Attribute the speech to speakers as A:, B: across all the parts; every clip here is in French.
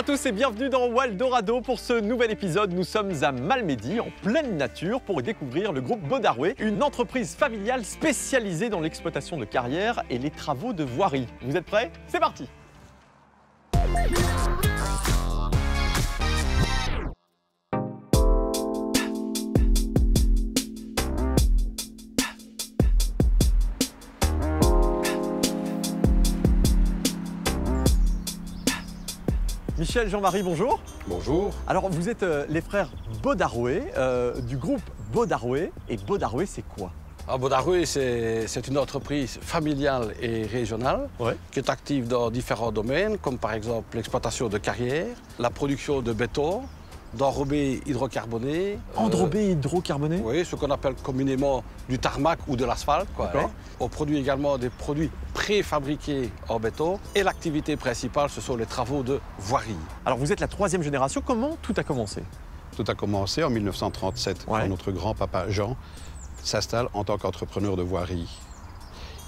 A: à tous et bienvenue dans Waldorado. Pour ce nouvel épisode, nous sommes à Malmedy, en pleine nature, pour découvrir le groupe Bodaroué, une entreprise familiale spécialisée dans l'exploitation de carrières et les travaux de voirie. Vous êtes prêts? C'est parti! Michel, Jean-Marie, bonjour.
B: Bonjour.
A: Alors, vous êtes les frères Bodaroué, du groupe Bodaroué. Et Bodaroué, c'est quoi?
B: Bodaroué, c'est une entreprise familiale et régionale qui est active dans différents domaines, comme par exemple l'exploitation de carrières, la production de béton, d'enrobés hydrocarbonés.
A: Enrobés hydrocarbonés?
B: Oui, ce qu'on appelle communément du tarmac ou de l'asphalte. On produit également des produits préfabriqués en béton. Et l'activité principale, ce sont les travaux de voirie.
A: Alors, vous êtes la troisième génération. Comment tout a commencé?
C: Tout a commencé en 1937, quand notre grand-papa Jean s'installe en tant qu'entrepreneur de voirie.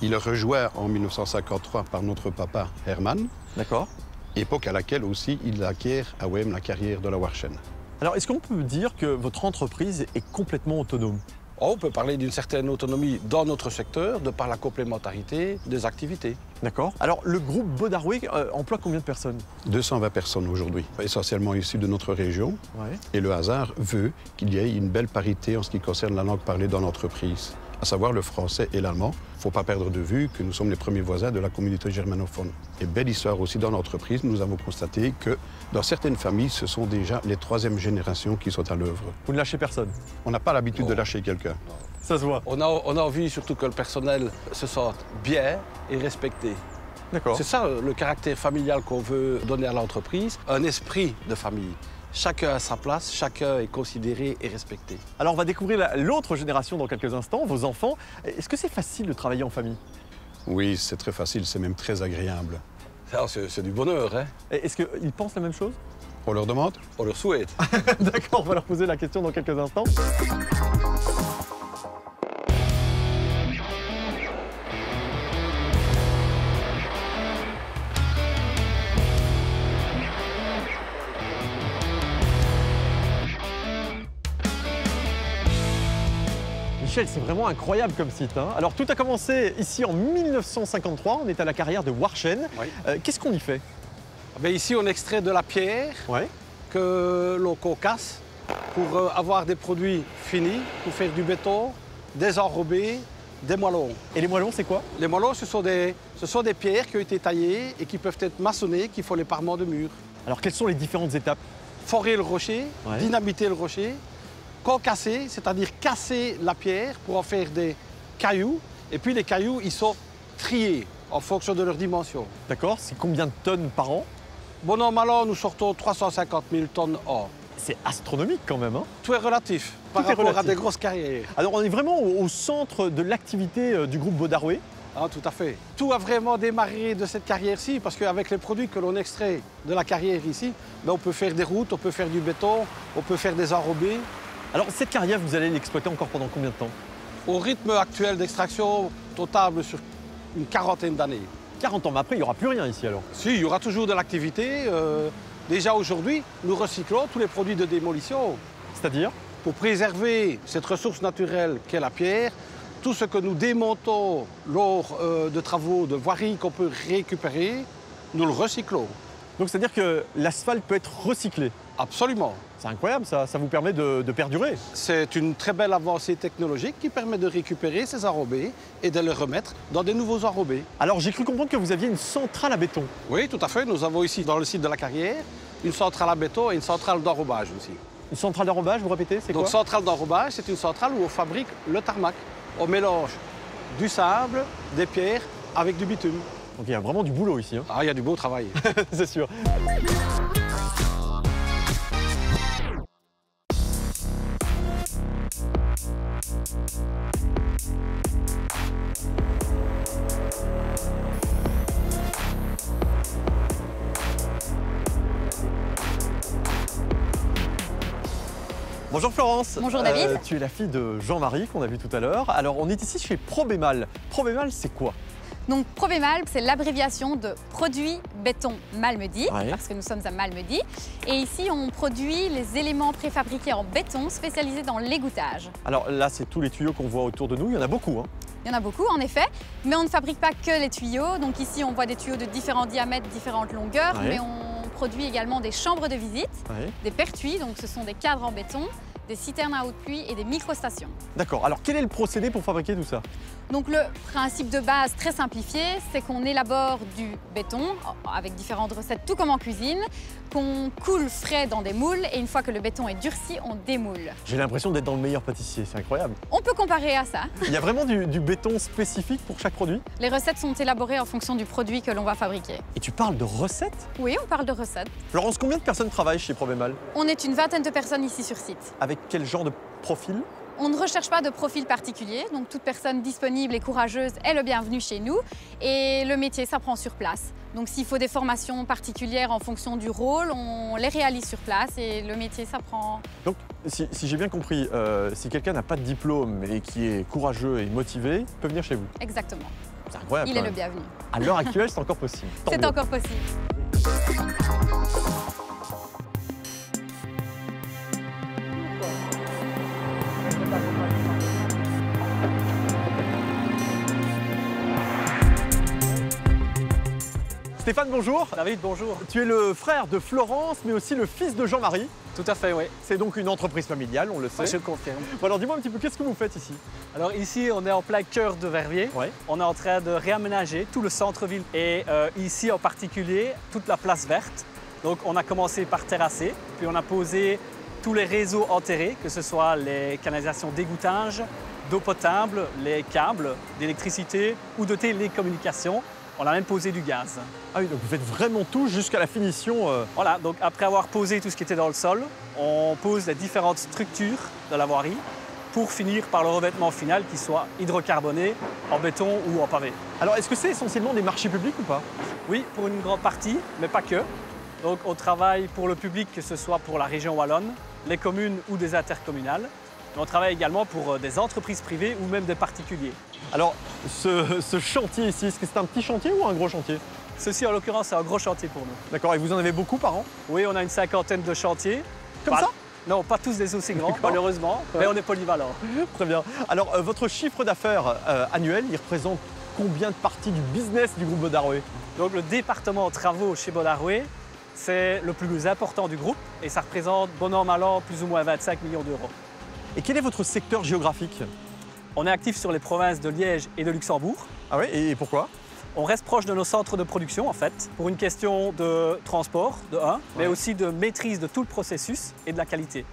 C: Il est rejoint en 1953 par notre papa Herman.
A: D'accord.
C: Époque à laquelle aussi il acquiert à Wem la carrière de la Warchen.
A: Alors, est-ce qu'on peut dire que votre entreprise est complètement autonome?
B: On peut parler d'une certaine autonomie dans notre secteur, de par la complémentarité des activités.
A: D'accord. Alors, le groupe Bodaroué emploie combien de personnes?
C: 220 personnes aujourd'hui, essentiellement issues de notre région. Et le hasard veut qu'il y ait une belle parité en ce qui concerne la langue parlée dans l'entreprise, à savoir le français et l'allemand. Il ne faut pas perdre de vue que nous sommes les premiers voisins de la communauté germanophone. Et belle histoire aussi dans l'entreprise, nous avons constaté que dans certaines familles, ce sont déjà les troisième générations qui sont à l'œuvre.
A: Vous ne lâchez personne?
C: On n'a pas l'habitude de lâcher quelqu'un.
A: Ça se voit.
B: On a envie surtout que le personnel se sente bien et respecté.
A: D'accord.
B: C'est ça le caractère familial qu'on veut donner à l'entreprise, un esprit de famille. Chacun a sa place, chacun est considéré et respecté.
A: Alors, on va découvrir l'autre génération dans quelques instants, vos enfants. Est-ce que c'est facile de travailler en famille?
C: Oui, c'est très facile, c'est même très agréable.
B: C'est du bonheur, hein?
A: Est-ce qu'ils pensent la même chose?
C: On leur demande?
B: On leur souhaite.
A: D'accord, on va leur poser la question dans quelques instants. Michel, c'est vraiment incroyable comme site, hein. Alors, tout a commencé ici en 1953. On est à la carrière de Warchen. Qu'est-ce qu'on y fait?
B: Ici, on extrait de la pierre que l'on concasse pour avoir des produits finis, pour faire du béton, des enrobés, des moellons.
A: Et les moellons, c'est quoi?
B: Les moellons, ce sont des pierres qui ont été taillées et qui peuvent être maçonnées, qui font les parements de murs.
A: Alors, quelles sont les différentes étapes?
B: Forer le rocher, dynamiter le rocher, concasser, c'est-à-dire casser la pierre pour en faire des cailloux. Et puis les cailloux, ils sont triés en fonction de leur dimension.
A: D'accord, c'est combien de tonnes par an?
B: Bon an, mal an, nous sortons 350 000 tonnes an.
A: C'est astronomique quand même, hein?
B: Tout est relatif par rapport à des grosses carrières.
A: Alors on est vraiment au centre de l'activité du groupe Bodaroué?
B: Ah, tout à fait. Tout a vraiment démarré de cette carrière-ci parce qu'avec les produits que l'on extrait de la carrière ici, on peut faire des routes, on peut faire du béton, on peut faire des enrobés.
A: Alors, cette carrière, vous allez l'exploiter encore pendant combien de temps?
B: Au rythme actuel d'extraction, totale sur une quarantaine d'années.
A: 40 ans, mais après, il n'y aura plus rien ici alors?
B: Si, il y aura toujours de l'activité. Déjà aujourd'hui, nous recyclons tous les produits de démolition.
A: C'est-à-dire?
B: Pour préserver cette ressource naturelle qu'est la pierre, tout ce que nous démontons lors de travaux de voirie qu'on peut récupérer, nous le recyclons.
A: Donc, c'est-à-dire que l'asphalte peut être recyclé?
B: Absolument.
A: C'est incroyable, ça vous permet de perdurer.
B: C'est une très belle avancée technologique qui permet de récupérer ces enrobés et de les remettre dans des nouveaux enrobés.
A: Alors j'ai cru comprendre que vous aviez une centrale à béton.
B: Oui, tout à fait. Nous avons ici, dans le site de la carrière, une centrale à béton et une centrale d'enrobage aussi.
A: Une centrale d'enrobage, vous répétez, c'est quoi?
B: Donc centrale d'enrobage, c'est une centrale où on fabrique le tarmac. On mélange du sable, des pierres avec du bitume.
A: Donc il y a vraiment du boulot ici, hein?
B: Ah, il y a du beau travail.
A: C'est sûr. Bonjour Florence.
D: Bonjour David.
A: Tu es la fille de Jean-Marie qu'on a vu tout à l'heure. Alors on est ici chez Probémal. Probémal, c'est quoi?
D: Donc ProBémal, c'est l'abréviation de Produits Béton Malmedy,
A: Ouais.
D: parce que nous sommes à Malmedy. Et ici, on produit les éléments préfabriqués en béton spécialisés dans l'égouttage.
A: Alors là, c'est tous les tuyaux qu'on voit autour de nous, il y en a beaucoup. Hein.
D: Il y en a beaucoup, en effet, mais on ne fabrique pas que les tuyaux. Donc ici, on voit des tuyaux de différents diamètres, différentes longueurs,
A: Ouais.
D: mais on produit également des chambres de visite,
A: Ouais.
D: des pertuis, donc ce sont des cadres en béton, des citernes à haute pluie et des microstations.
A: D'accord, alors quel est le procédé pour fabriquer tout ça?
D: Donc le principe de base très simplifié, c'est qu'on élabore du béton avec différentes recettes, tout comme en cuisine, qu'on coule frais dans des moules et une fois que le béton est durci, on démoule.
A: J'ai l'impression d'être dans le meilleur pâtissier, c'est incroyable.
D: On peut comparer à ça.
A: Il y a vraiment du béton spécifique pour chaque produit?
D: Les recettes sont élaborées en fonction du produit que l'on va fabriquer.
A: Et tu parles de recettes?
D: Oui, on parle de recettes.
A: Florence, combien de personnes travaillent chez ProBémal?
D: On est une vingtaine de personnes ici sur site.
A: Avec quel genre de profil?
D: On ne recherche pas de profil particulier, donc toute personne disponible et courageuse est le bienvenu chez nous. Et le métier s'apprend sur place. Donc s'il faut des formations particulières en fonction du rôle, on les réalise sur place et le métier s'apprend.
A: Donc, si j'ai bien compris, si quelqu'un n'a pas de diplôme et qui est courageux et motivé, il peut venir chez vous.
D: Exactement.
A: C'est incroyable.
D: Il
A: quand
D: est le
A: même.
D: bienvenu.
A: À l'heure actuelle, c'est encore possible. Tant
D: C'est
A: mieux.
D: encore possible.
A: Stéphane, bonjour.
E: David, bonjour.
A: Tu es le frère de Florence, mais aussi le fils de Jean-Marie.
E: Tout à fait, oui.
A: C'est donc une entreprise familiale, on le sait.
E: Je confirme.
A: Bon, alors dis-moi un petit peu, qu'est-ce que vous faites ici?
E: Alors ici, on est en plein cœur de Verviers.
A: Ouais.
E: On est en train de réaménager tout le centre-ville et ici en particulier, toute la place verte. Donc on a commencé par terrasser, puis on a posé tous les réseaux enterrés, que ce soit les canalisations d'égouttage, d'eau potable, les câbles d'électricité ou de télécommunications. On a même posé du gaz.
A: Ah oui, donc vous faites vraiment tout jusqu'à la finition.
E: Voilà, donc après avoir posé tout ce qui était dans le sol, on pose les différentes structures de la voirie pour finir par le revêtement final qui soit hydrocarboné, en béton ou en pavé.
A: Alors, est-ce que c'est essentiellement des marchés publics ou pas?
E: Oui, pour une grande partie, mais pas que. Donc on travaille pour le public, que ce soit pour la région wallonne, les communes ou des intercommunales. Mais on travaille également pour des entreprises privées ou même des particuliers.
A: Alors, ce chantier ici, est-ce que c'est un petit chantier ou un gros chantier?
E: Ceci, en l'occurrence, c'est un gros chantier pour nous.
A: D'accord, et vous en avez beaucoup par an?
E: Oui, on a une cinquantaine de chantiers.
A: Comme ça?
E: Non, pas tous des aussi grands,
A: D'accord.
E: malheureusement, mais on est polyvalent.
A: Très bien. Alors, votre chiffre d'affaires annuel, il représente combien de parties du business du groupe Bodaroué?
E: Donc le département travaux chez Bodaroué, c'est le plus important du groupe et ça représente bon an, mal an, plus ou moins 25 millions d'euros.
A: Et quel est votre secteur géographique?
E: On est actif sur les provinces de Liège et de Luxembourg.
A: Ah oui, et pourquoi?
E: On reste proche de nos centres de production en fait, pour une question de transport, de un, mais aussi de maîtrise de tout le processus et de la qualité.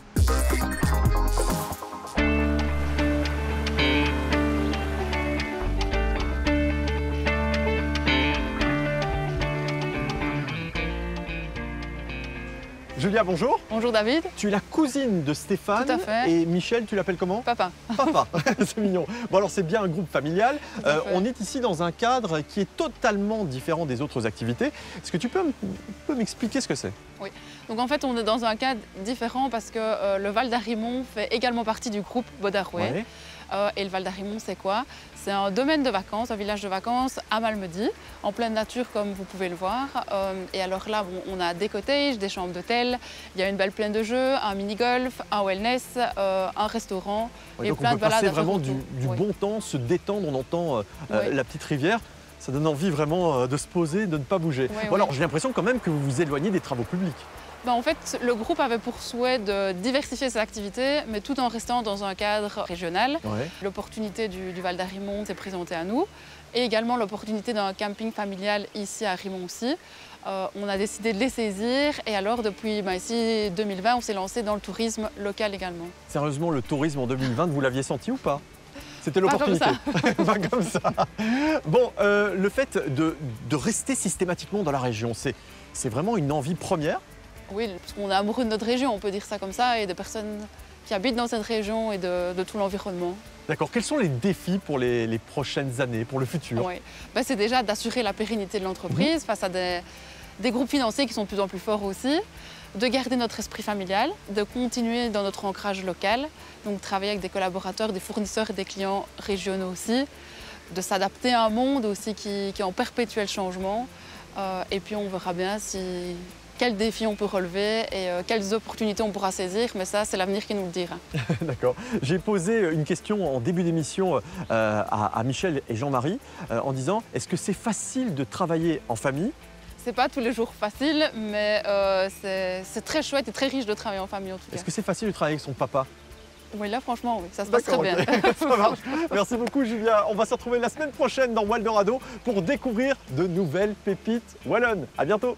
A: Julia, bonjour.
F: Bonjour David.
A: Tu es la cousine de Stéphane.
F: Tout à fait.
A: Et Michel, tu l'appelles comment?
F: Papa.
A: Papa, c'est mignon. Bon alors c'est bien un groupe familial.
F: Tout à fait.
A: On est ici dans un cadre qui est totalement différent des autres activités. Est-ce que tu peux m'expliquer ce que c'est?
F: Donc en fait on est dans un cadre différent parce que le Val d'Arimont fait également partie du groupe Bodaroué.
A: Ouais.
F: Et le Val d'Arimont c'est quoi? C'est un domaine de vacances, un village de vacances à Malmedy, en pleine nature comme vous pouvez le voir. Et alors là on a des cottages, des chambres d'hôtel, il y a une belle plaine de jeux, un mini-golf, un wellness, un restaurant
A: Ouais,
F: et
A: donc
F: plein
A: on
F: de
A: peut passer
F: balades à faire
A: vraiment
F: autour.
A: du
F: Oui.
A: bon temps, se détendre, on entend
F: Oui.
A: la petite rivière. Ça donne envie vraiment de se poser, de ne pas bouger.
F: Oui,
A: Bon, alors
F: oui.
A: j'ai l'impression quand même que vous vous éloignez des travaux publics.
F: En fait, le groupe avait pour souhait de diversifier ses activités, mais tout en restant dans un cadre régional.
A: Ouais.
F: L'opportunité du Val d'Arimont s'est présentée à nous et également l'opportunité d'un camping familial ici à Arimont aussi. On a décidé de les saisir et alors depuis ici 2020, on s'est lancé dans le tourisme local également.
A: Sérieusement, le tourisme en 2020, vous l'aviez senti ou pas? C'était
F: Pas comme
A: l'opportunité. Pas comme ça. Bon, le fait de rester systématiquement dans la région, c'est vraiment une envie première?
F: Oui, parce qu'on est amoureux de notre région, on peut dire ça comme ça, et des personnes qui habitent dans cette région et de tout l'environnement.
A: D'accord. Quels sont les défis pour les prochaines années, pour le futur?
F: Oui. C'est déjà d'assurer la pérennité de l'entreprise face à des groupes financiers qui sont de plus en plus forts aussi, de garder notre esprit familial, de continuer dans notre ancrage local, donc travailler avec des collaborateurs, des fournisseurs et des clients régionaux aussi, de s'adapter à un monde aussi qui est en perpétuel changement. Et puis on verra bien quels défis on peut relever et quelles opportunités on pourra saisir, mais ça, c'est l'avenir qui nous le dira.
A: D'accord. J'ai posé une question en début d'émission à Michel et Jean-Marie en disant est-ce que c'est facile de travailler en famille?
F: C'est pas tous les jours facile, mais c'est très chouette et très riche de travailler en famille en tout cas.
A: Est-ce que c'est facile de travailler avec son papa?
F: Oui, là franchement, oui, ça se passe très bien.
A: Okay. Ça marche. Merci beaucoup Julia. On va se retrouver la semaine prochaine dans Waldorado pour découvrir de nouvelles pépites wallonnes. À bientôt.